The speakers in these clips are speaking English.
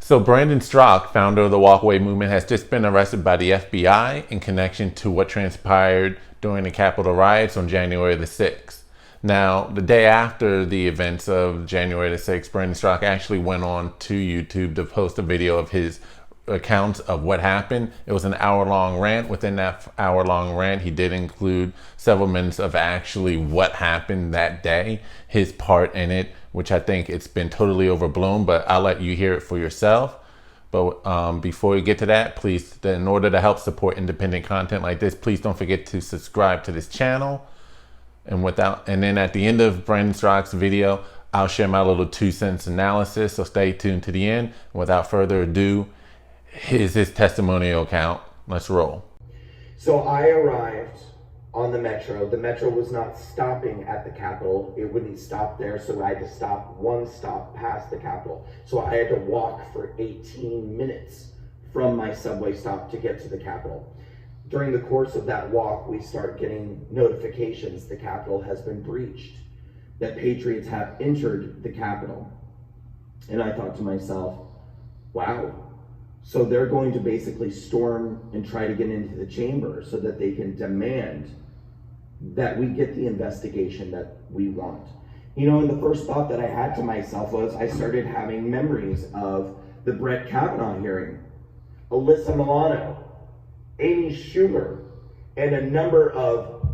So Brandon Straka, founder of the Walkaway Movement, has just been arrested by the FBI in connection to what transpired during the Capitol riots on January the 6th. Now, the day after the events of January the 6th, Brandon Straka actually went on to YouTube to post a video of his accounts of what happened. It was an hour-long rant. Within that hour-long rant, he did include several minutes of actually what happened that day, his part in it, which I think it's been totally overblown, but I'll let you hear it for yourself. But before we get to that, please, in order to help support independent content like this, please don't forget to subscribe to this channel. And then at the end of Brandon Straka's video, I'll share my little 2 cents analysis. So stay tuned to the end. Without further ado, here's his testimonial account. Let's roll. So I arrived on the metro. The metro was not stopping at the Capitol. It wouldn't stop there, so I had to stop one stop past the Capitol. So I had to walk for 18 minutes from my subway stop to get to the Capitol. During the course of that walk, we start getting notifications the Capitol has been breached, that patriots have entered the Capitol. And I thought to myself, wow, so they're going to basically storm and try to get into the chamber so that they can demand that we get the investigation that we want. You know, and the first thought that I had to myself was I started having memories of the Brett Kavanaugh hearing, Alyssa Milano, Amy Schumer, and a number of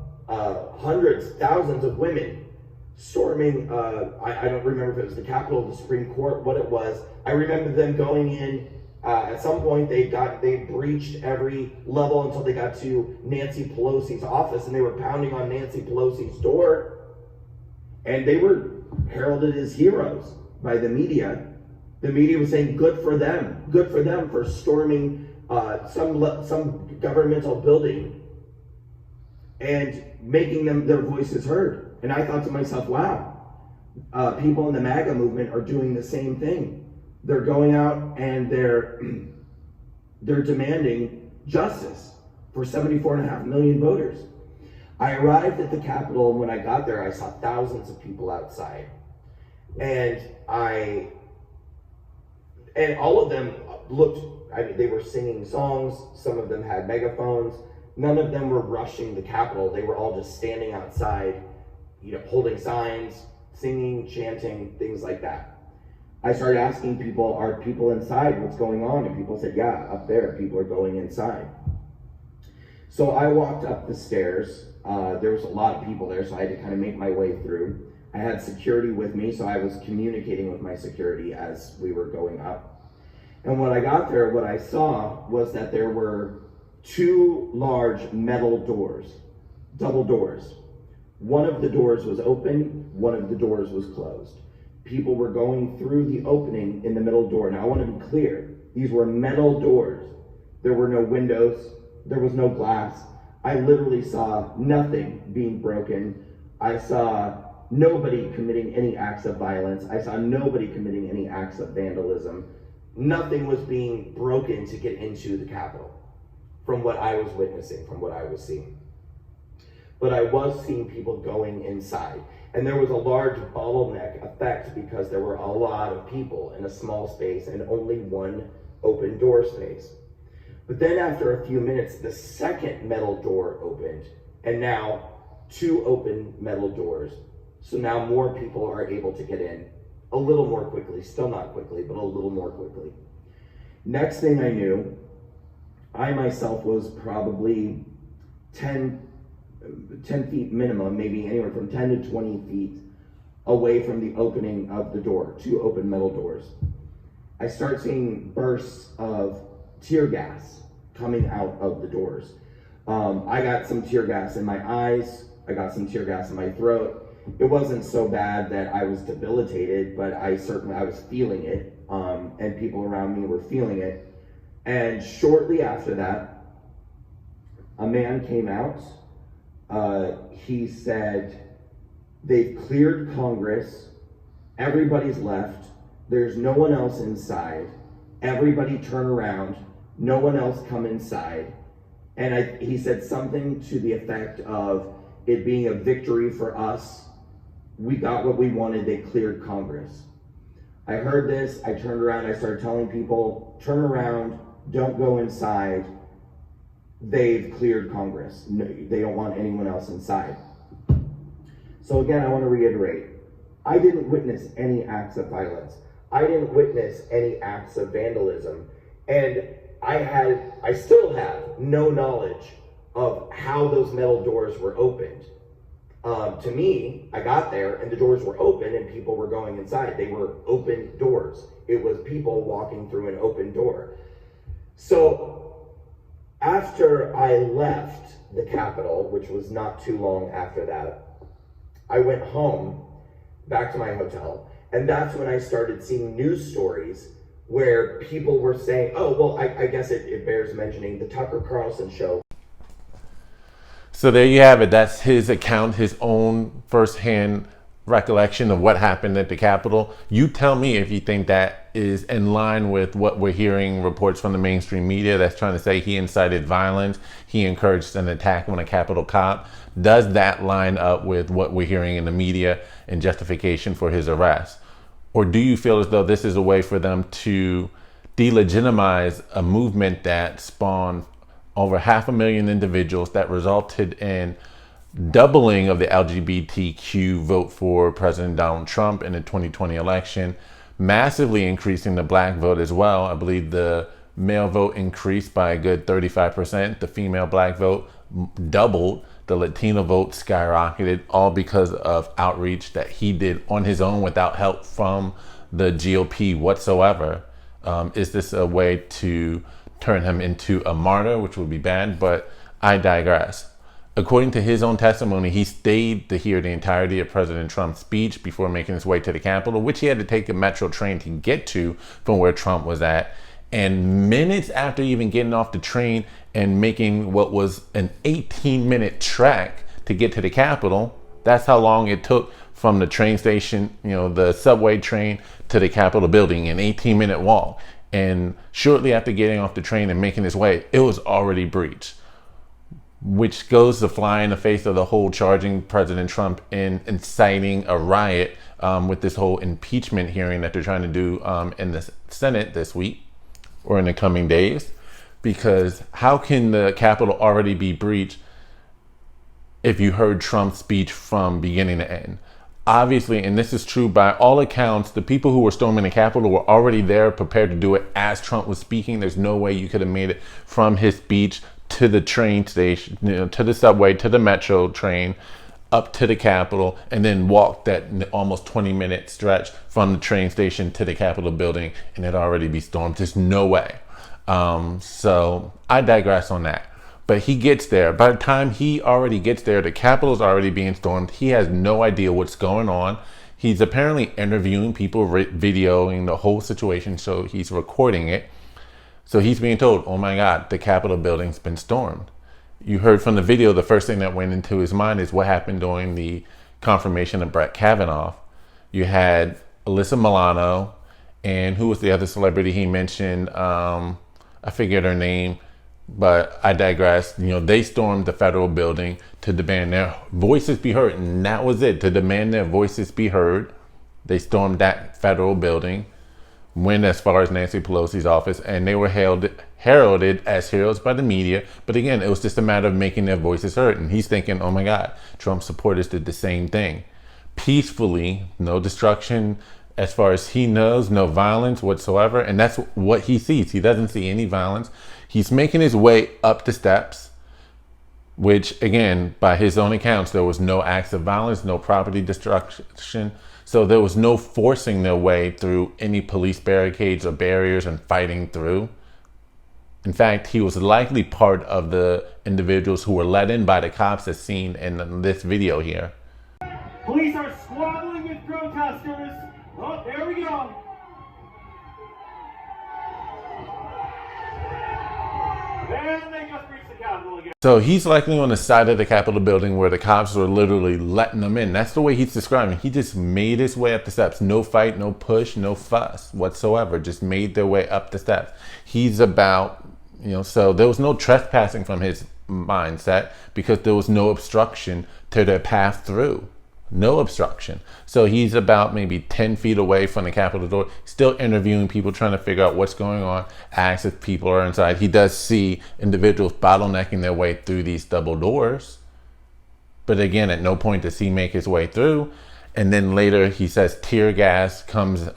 hundreds, thousands of women storming, I don't remember if it was the Capitol, the Supreme Court, what it was. I remember them going in. At some point, they breached every level until they got to Nancy Pelosi's office, and they were pounding on Nancy Pelosi's door, and they were heralded as heroes by the media. The media was saying, good for them for storming some governmental building and making their voices heard. And I thought to myself, wow, people in the MAGA movement are doing the same thing. They're going out and they're demanding justice for 74.5 million voters. I arrived at the Capitol, and when I got there, I saw thousands of people outside. And all of them they were singing songs. Some of them had megaphones. None of them were rushing the Capitol. They were all just standing outside, holding signs, singing, chanting, things like that. I started asking people, are people inside? What's going on? And people said, yeah, up there, people are going inside. So I walked up the stairs. There was a lot of people there, so I had to kind of make my way through. I had security with me, so I was communicating with my security as we were going up. And when I got there, what I saw was that there were 2 large metal doors, double doors. One of the doors was open, one of the doors was closed. People were going through the opening in the middle door. Now I want to be clear, these were metal doors. There were no windows, there was no glass. I literally saw nothing being broken. I saw nobody committing any acts of violence. I saw nobody committing any acts of vandalism. Nothing was being broken to get into the Capitol, from what I was witnessing, from what I was seeing. But I was seeing people going inside. And there was a large bottleneck effect because there were a lot of people in a small space and only one open door space. But then after a few minutes, the second metal door opened, and now 2 open metal doors. So now more people are able to get in a little more quickly, still not quickly, but a little more quickly. Next thing I knew, I myself was probably 10 feet minimum, maybe anywhere from 10 to 20 feet away from the opening of the door, 2 open metal doors. I start seeing bursts of tear gas coming out of the doors. I got some tear gas in my eyes. I got some tear gas in my throat. It wasn't so bad that I was debilitated, but I was feeling it, and people around me were feeling it. And shortly after that, a man came out. He said, they've cleared Congress, everybody's left, there's no one else inside, everybody turn around, no one else come inside. And he said something to the effect of it being a victory for us. We got what we wanted, they cleared Congress. I heard this, I turned around, I started telling people, turn around, don't go inside. They've cleared Congress. No, they don't want anyone else inside. So again, I want to reiterate, I didn't witness any acts of violence. I didn't witness any acts of vandalism. And I still have no knowledge of how those metal doors were opened. To me, I got there and the doors were open and people were going inside. They were open doors. It was people walking through an open door. So after I left the Capitol, which was not too long after that, I went home, back to my hotel, and that's when I started seeing news stories where people were saying, oh, well, I guess it bears mentioning the Tucker Carlson show. So there you have it. That's his account, his own firsthand recollection of what happened at the Capitol. You tell me if you think that is in line with what we're hearing reports from the mainstream media that's trying to say he incited violence, he encouraged an attack on a Capitol cop. Does that line up with what we're hearing in the media in justification for his arrest? Or do you feel as though this is a way for them to delegitimize a movement that spawned over 500,000 individuals, that resulted in doubling of the LGBTQ vote for President Donald Trump in the 2020 election, massively increasing the black vote as well? I believe the male vote increased by a good 35%. The female black vote doubled. The Latino vote skyrocketed, all because of outreach that he did on his own without help from the GOP whatsoever. Is this a way to turn him into a martyr, which would be bad? But I digress. According to his own testimony, he stayed to hear the entirety of President Trump's speech before making his way to the Capitol, which he had to take a metro train to get to from where Trump was at. And minutes after even getting off the train and making what was an 18-minute trek to get to the Capitol, that's how long it took from the train station, the subway train, to the Capitol building, an 18-minute walk. And shortly after getting off the train and making his way, it was already breached, which goes to fly in the face of the whole charging President Trump in inciting a riot with this whole impeachment hearing that they're trying to do in the Senate this week or in the coming days. Because how can the Capitol already be breached if you heard Trump's speech from beginning to end? Obviously, and this is true by all accounts, the people who were storming the Capitol were already there, prepared to do it as Trump was speaking. There's no way you could have made it from his speech to the train station, to the subway, to the metro train, up to the Capitol, and then walk that almost 20-minute stretch from the train station to the Capitol building and it'd already be stormed. There's no way. So I digress on that. But he gets there. By the time he already gets there, the Capitol's already being stormed. He has no idea what's going on. He's apparently interviewing people, videoing the whole situation, so he's recording it. So he's being told, oh my God, the Capitol building's been stormed. You heard from the video, the first thing that went into his mind is what happened during the confirmation of Brett Kavanaugh. You had Alyssa Milano, and who was the other celebrity he mentioned? I forget her name, but I digress. They stormed the federal building to demand their voices be heard, and that was it, to demand their voices be heard. They stormed that federal building, went as far as Nancy Pelosi's office, and they were heralded as heroes by the media. But again, it was just a matter of making their voices heard. And he's thinking, oh my God, Trump supporters did the same thing. Peacefully, no destruction. As far as he knows, no violence whatsoever. And that's what he sees. He doesn't see any violence. He's making his way up the steps, which again, by his own accounts, there was no acts of violence, no property destruction. So there was no forcing their way through any police barricades or barriers and fighting through. In fact, he was likely part of the individuals who were let in by the cops as seen in this video here. Police are squabbling with protesters. Oh, there we go. Then they just reached the Capitol again. So he's likely on the side of the Capitol building where the cops were literally letting them in. That's the way he's describing. He just made his way up the steps. No fight, no push, no fuss whatsoever. Just made their way up the steps. He's about, so there was no trespassing from his mindset because there was no obstruction to their path through. no obstruction. So he's about maybe 10 feet away from the Capitol door, still interviewing people, trying to figure out what's going on, asks if people are inside. He does see individuals bottlenecking their way through these double doors. But again, at no point does he make his way through. And then later he says tear gas comes,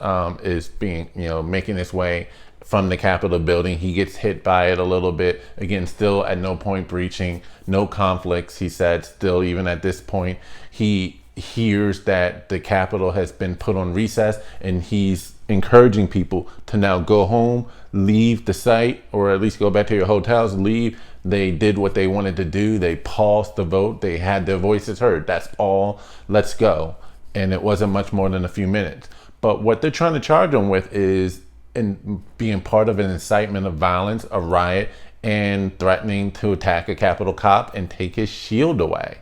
is being, making its way from the Capitol building. He gets hit by it a little bit. Again, still at no point breaching, no conflicts. He said still, even at this point, he hears that the Capitol has been put on recess, and he's encouraging people to now go home, leave the site, or at least go back to your hotels, leave. They did what they wanted to do. They paused the vote. They had their voices heard. That's all. Let's go. And it wasn't much more than a few minutes. But what they're trying to charge him with is in being part of an incitement of violence, a riot, and threatening to attack a Capitol cop and take his shield away.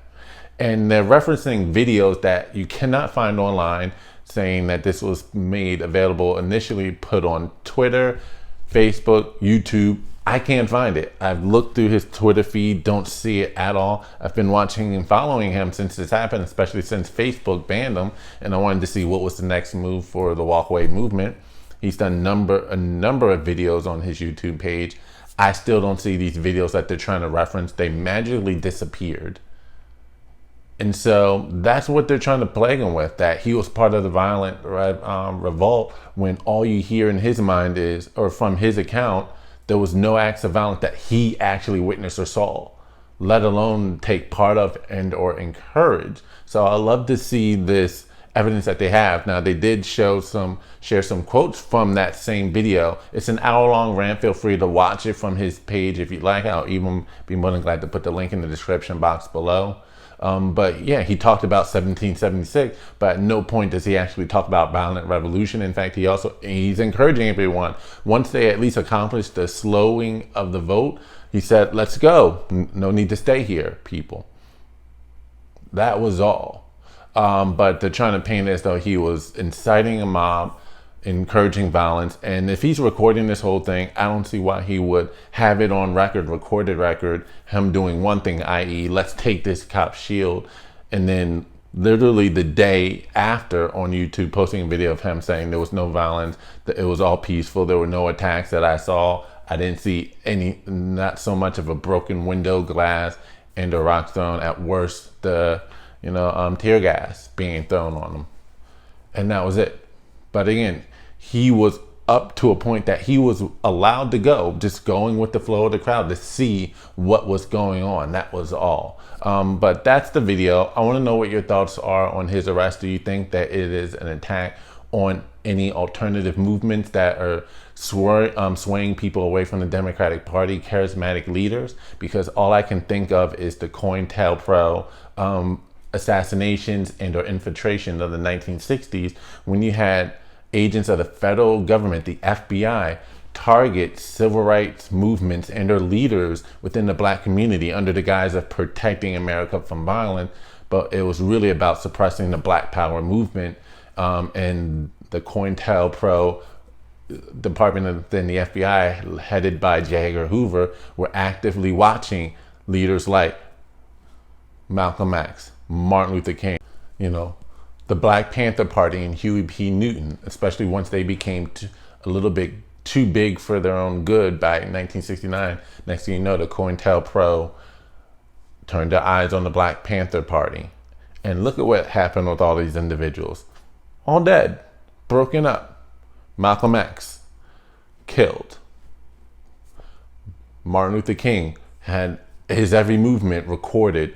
And they're referencing videos that you cannot find online, saying that this was made available, initially put on Twitter, Facebook, YouTube. I can't find it. I've looked through his Twitter feed, don't see it at all. I've been watching and following him since this happened, especially since Facebook banned him, and I wanted to see what was the next move for the walkaway movement. He's done a number of videos on his YouTube page. I still don't see these videos that they're trying to reference. They magically disappeared. And so that's what they're trying to plague him with, that he was part of the violent revolt, when all you hear in his mind is, or from his account, there was no acts of violence that he actually witnessed or saw, let alone take part of and or encourage. So I love to see this evidence that they have. Now, they did share some quotes from that same video. It's an hour-long rant. Feel free to watch it from his page if you'd like. I'll even be more than glad to put the link in the description box below. But yeah, he talked about 1776, but at no point does he actually talk about violent revolution. In fact, he's encouraging everyone, once they at least accomplish the slowing of the vote, he said, let's go. No need to stay here, people. That was all. But they're trying to paint it as though he was inciting a mob, encouraging violence. And if he's recording this whole thing, I don't see why he would have it on record, recorded record, him doing one thing, i.e., let's take this cop's shield. And then literally the day after on YouTube, posting a video of him saying there was no violence, that it was all peaceful. There were no attacks that I saw. I didn't see any, not so much of a broken window glass and a rock thrown. At worst, the tear gas being thrown on him. And that was it. But again, he was up to a point that he was allowed to go, just going with the flow of the crowd to see what was going on. That was all. But that's the video. I want to know what your thoughts are on his arrest. Do you think that it is an attack on any alternative movements that are swaying people away from the Democratic Party, charismatic leaders? Because all I can think of is the COINTELPRO assassinations and or infiltration of the 1960s, when you had agents of the federal government, the FBI, target civil rights movements and or leaders within the black community under the guise of protecting America from violence. But it was really about suppressing the Black Power movement, and the COINTELPRO department within the FBI, headed by J. Edgar Hoover, were actively watching leaders like Malcolm X, Martin Luther King, the Black Panther Party and Huey P. Newton, especially once they became a little bit too big for their own good back in 1969. Next thing you know, the COINTELPRO turned their eyes on the Black Panther Party. And look at what happened with all these individuals. All dead, broken up. Malcolm X, killed. Martin Luther King had his every movement recorded,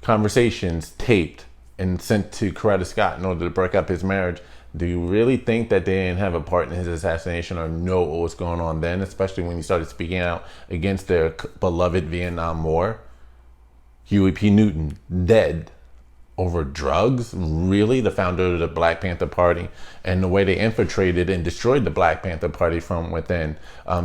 conversations taped and sent to Coretta Scott in order to break up his marriage. Do you really think that they didn't have a part in his assassination or know what was going on then, especially when he started speaking out against their beloved Vietnam War? Huey P. Newton, dead. Over drugs? Really? The founder of the Black Panther Party, and the way they infiltrated and destroyed the Black Panther Party from within.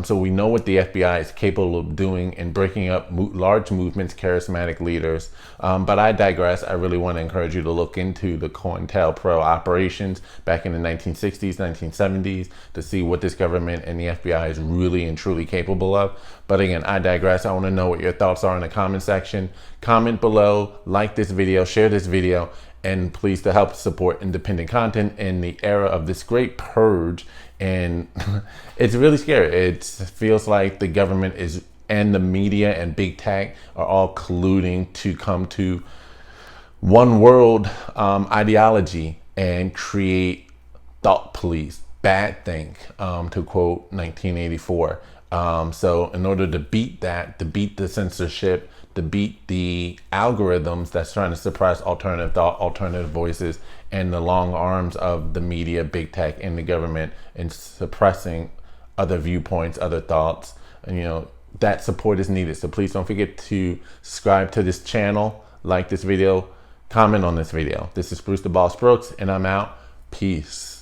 So we know what the FBI is capable of doing in breaking up large movements, charismatic leaders. But I digress. I really want to encourage you to look into the COINTELPRO operations back in the 1960s, 1970s, to see what this government and the FBI is really and truly capable of. But again, I digress. I want to know what your thoughts are in the comment section. Comment below, like this video, share this video video, and please to help support independent content in the era of this great purge. And it's really scary. It feels like the government is, and the media and big tech are all colluding to come to one world ideology and create thought police, bad thing, to quote 1984. So in order to beat that, to beat the censorship, to beat the algorithms that's trying to suppress alternative thought, alternative voices, and the long arms of the media, big tech, and the government, and suppressing other viewpoints, other thoughts, and that support is needed. So please don't forget to subscribe to this channel, like this video, comment on this video. This is Bruce the Boss Brooks, and I'm out. Peace.